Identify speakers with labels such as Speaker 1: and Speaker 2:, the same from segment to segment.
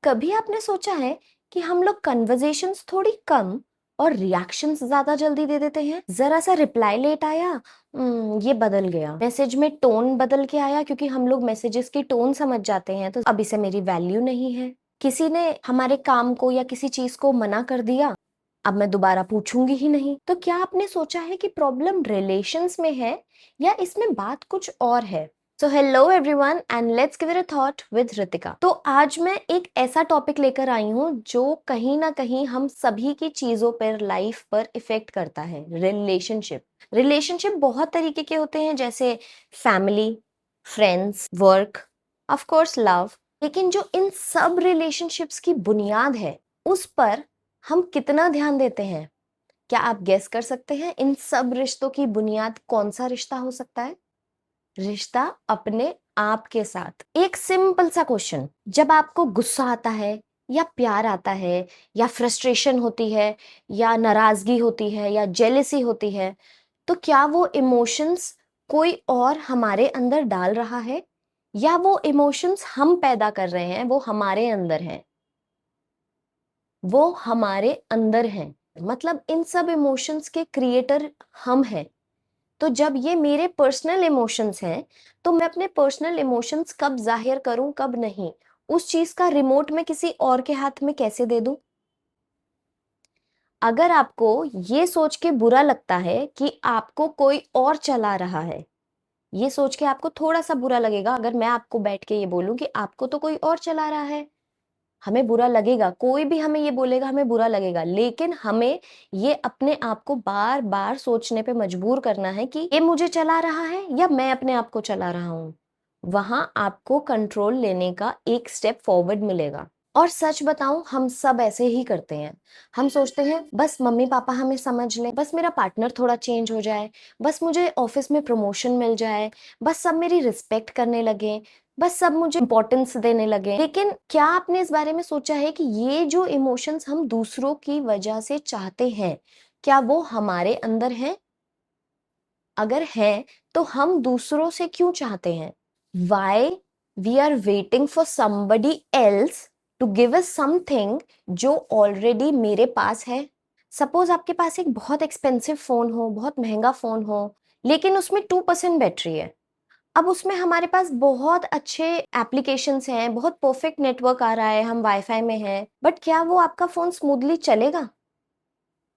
Speaker 1: कभी आपने सोचा है कि हम लोग कन्वर्सेशंस थोड़ी कम और रिएक्शंस ज्यादा जल्दी दे देते हैं। जरा सा रिप्लाई लेट आया, ये बदल गया। मैसेज में टोन बदल के आया क्योंकि हम लोग मैसेजेस की टोन समझ जाते हैं, तो अब इसे मेरी वैल्यू नहीं है। किसी ने हमारे काम को या किसी चीज को मना कर दिया, अब मैं दोबारा पूछूंगी ही नहीं। तो क्या आपने सोचा है कि प्रॉब्लम रिलेशंस में है या इसमें बात कुछ और है? So hello everyone and let's give it a thought with Ritika. तो आज मैं एक ऐसा टॉपिक लेकर आई हूँ जो कहीं ना कहीं हम सभी की चीजों पर, लाइफ पर इफेक्ट करता है। रिलेशनशिप बहुत तरीके के होते हैं, जैसे family, friends, work, of course love. लेकिन जो इन सब रिलेशनशिप्स की बुनियाद है, उस पर हम कितना ध्यान देते हैं? क्या आप गेस कर सकते हैं इन सब रिश्तों की बुनियाद कौन सा रिश्ता हो सकता है? रिश्ता अपने आप के साथ। एक सिंपल सा क्वेश्चन, जब आपको गुस्सा आता है या प्यार आता है या फ्रस्ट्रेशन होती है या नाराजगी होती है या जेलेसी होती है, तो क्या वो इमोशंस कोई और हमारे अंदर डाल रहा है या वो इमोशंस हम पैदा कर रहे हैं? वो हमारे अंदर हैं, वो हमारे अंदर हैं। मतलब इन सब इमोशंस के क्रिएटर हम हैं। तो जब ये मेरे पर्सनल इमोशंस हैं, तो मैं अपने पर्सनल इमोशंस कब जाहिर करूं, कब नहीं? उस चीज का रिमोट मैं किसी और के हाथ में कैसे दे दूं? अगर आपको ये सोच के बुरा लगता है कि आपको कोई और चला रहा है, ये सोच के आपको थोड़ा सा बुरा लगेगा अगर मैं आपको बैठ के ये बोलूं कि आपको तो कोई और चला रहा है। हमें बुरा लगेगा, कोई भी हमें ये बोलेगा, हमें बुरा लगेगा, लेकिन हमें ये अपने आप को बार बार सोचने पे मजबूर करना है कि ये मुझे चला रहा है या मैं अपने आप को चला रहा हूं। वहां आपको कंट्रोल लेने का एक स्टेप फॉरवर्ड मिलेगा। और सच बताऊं, हम सब ऐसे ही करते हैं। हम सोचते हैं बस मम्मी पापा हमें समझ लें, बस मेरा पार्टनर थोड़ा चेंज हो जाए, बस मुझे ऑफिस में प्रमोशन मिल जाए, बस सब मेरी रिस्पेक्ट करने लगे, बस सब मुझे इंपॉर्टेंस देने लगे। लेकिन क्या आपने इस बारे में सोचा है कि ये जो इमोशंस हम दूसरों की वजह से चाहते हैं, क्या वो हमारे अंदर हैं? अगर हैं, तो हम दूसरों से क्यों चाहते हैं? Why we are waiting for somebody else to give us something जो ऑलरेडी मेरे पास है? सपोज आपके पास एक बहुत एक्सपेंसिव फोन हो, बहुत महंगा फोन हो, लेकिन उसमें 2% बैटरी है। अब उसमें हमारे पास बहुत अच्छे एप्लीकेशंस हैं, बहुत परफेक्ट नेटवर्क आ रहा है, हम वाईफाई में हैं, बट क्या वो आपका फोन स्मूथली चलेगा?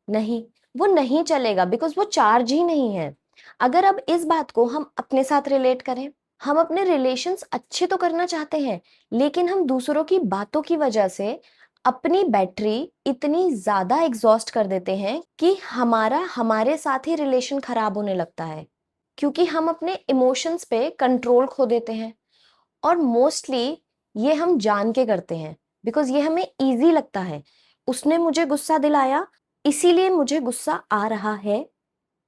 Speaker 1: नहीं, वो नहीं चलेगा, बिकॉज वो चार्ज ही नहीं है। अगर अब इस बात को हम अपने साथ रिलेट करें, हम अपने रिलेशंस अच्छे तो करना चाहते हैं, लेकिन हम दूसरों की बातों की वजह से अपनी बैटरी इतनी ज्यादा एग्जॉस्ट कर देते हैं कि हमारा हमारे साथ ही रिलेशन खराब होने लगता है, क्योंकि हम अपने इमोशंस पे कंट्रोल खो देते हैं। और मोस्टली ये हम जान के करते हैं, बिकॉज ये हमें इजी लगता है। उसने मुझे गुस्सा दिलाया, इसीलिए मुझे गुस्सा आ रहा है,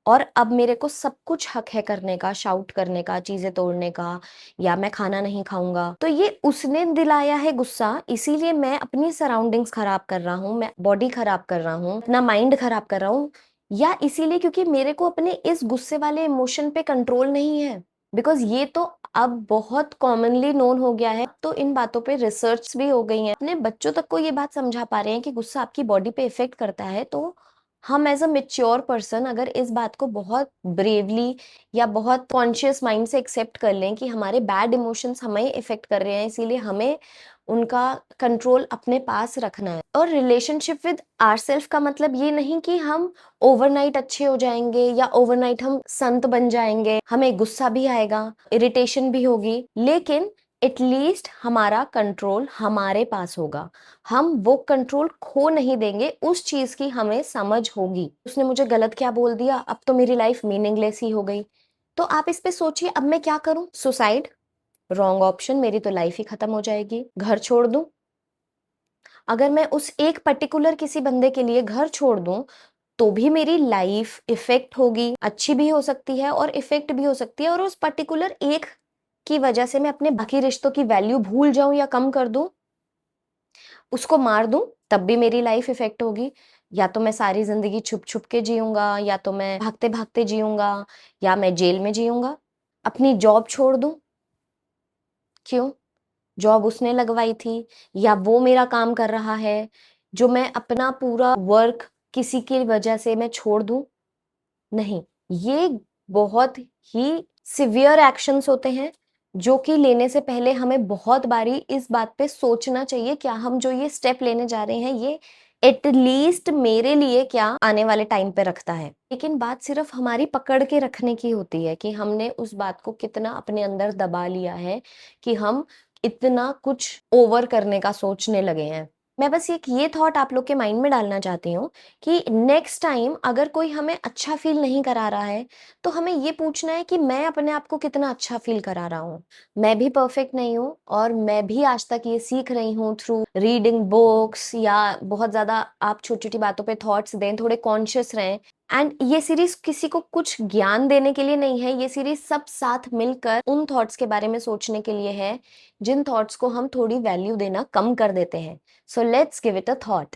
Speaker 1: और अब मेरे को सब कुछ हक है करने का, शाउट करने का, चीजें तोड़ने का, या मैं खाना नहीं खाऊंगा। तो ये उसने दिलाया है गुस्सा, इसीलिए मैं अपनी सराउंडिंग्स खराब कर रहा हूँ, मैं बॉडी खराब कर रहा हूँ, अपना माइंड खराब कर रहा हूँ, या इसीलिए क्योंकि मेरे को अपने इस गुस्से वाले इमोशन पे कंट्रोल नहीं है। बिकॉज ये तो अब बहुत कॉमनली नोन हो गया है, तो इन बातों पे रिसर्च भी हो गई है, अपने बच्चों तक को ये बात समझा पा रहे हैं कि गुस्सा आपकी बॉडी पे इफेक्ट करता है। तो हम एज अ मेच्योर पर्सन अगर इस बात को बहुत ब्रेवली या बहुत कॉन्शियस माइंड से एक्सेप्ट कर लें कि हमारे बैड इमोशंस हमें इफेक्ट कर रहे हैं, इसीलिए हमें उनका कंट्रोल अपने पास रखना है। और रिलेशनशिप विद आवरसेल्फ का मतलब ये नहीं कि हम ओवरनाइट अच्छे हो जाएंगे या ओवरनाइट हम संत बन जाएंगे। हमें गुस्सा भी आएगा, इरिटेशन भी होगी, लेकिन एटलीस्ट हमारा कंट्रोल हमारे पास होगा। हम वो कंट्रोल खो नहीं देंगे, उस चीज की हमें समझ होगी। उसने मुझे गलत क्या बोल दिया, अब तो मेरी लाइफ मीनिंगलेस ही हो गई। तो आप इस पे सोचिए, अब मैं क्या करूं? सुसाइड? रॉन्ग ऑप्शन, मेरी तो लाइफ ही खत्म हो जाएगी। घर छोड़ दूं? अगर मैं उस एक पर्टिकुलर किसी बंदे के लिए घर छोड़ दूं, तो भी मेरी लाइफ इफेक्ट होगी, अच्छी भी हो सकती है और इफेक्ट भी हो सकती है। और उस पर्टिकुलर एक की वजह से मैं अपने बाकी रिश्तों की वैल्यू भूल जाऊं या कम कर दूं, उसको मार दूं, तब भी मेरी लाइफ इफेक्ट होगी। या तो मैं सारी जिंदगी छुप छुप के जीऊंगा, या तो मैं भागते भागते जीऊंगा, या मैं जेल में जीऊंगा, अपनी जॉब छोड़ दूं। क्यों? जॉब उसने लगवाई थी या वो मेरा काम कर रहा है, जो मैं अपना पूरा वर्क किसी की वजह से मैं छोड़ दूँ? नहीं, ये बहुत ही सिवियर एक्शंस होते हैं, जो कि लेने से पहले हमें बहुत बारी इस बात पे सोचना चाहिए, क्या हम जो ये स्टेप लेने जा रहे हैं, ये एट लीस्ट मेरे लिए क्या आने वाले टाइम पे रखता है। लेकिन बात सिर्फ हमारी पकड़ के रखने की होती है कि हमने उस बात को कितना अपने अंदर दबा लिया है कि हम इतना कुछ ओवर करने का सोचने लगे हैं। मैं बस एक ये थॉट आप लोग के माइंड में डालना चाहती हूँ कि नेक्स्ट टाइम अगर कोई हमें अच्छा फ़ील नहीं करा रहा है, तो हमें ये पूछना है कि मैं अपने आप को कितना अच्छा फ़ील करा रहा हूँ। मैं भी परफ़ेक्ट नहीं हूँ और मैं भी आज तक ये सीख रही हूँ थ्रू रीडिंग बुक्स या बहुत ज़्यादा आप छोटी-छोटी बातों पे थॉट्स दें, थोड़े कॉन्शियस रहें। एंड ये सीरीज़ किसी को कुछ ज्ञान देने के लिए नहीं है, ये सीरीज़ सब साथ मिलकर उन थॉट्स के बारे में सोचने के लिए है, जिन थॉट्स को हम थोड़ी वैल्यू देना कम कर देते हैं। So let's give it a thought.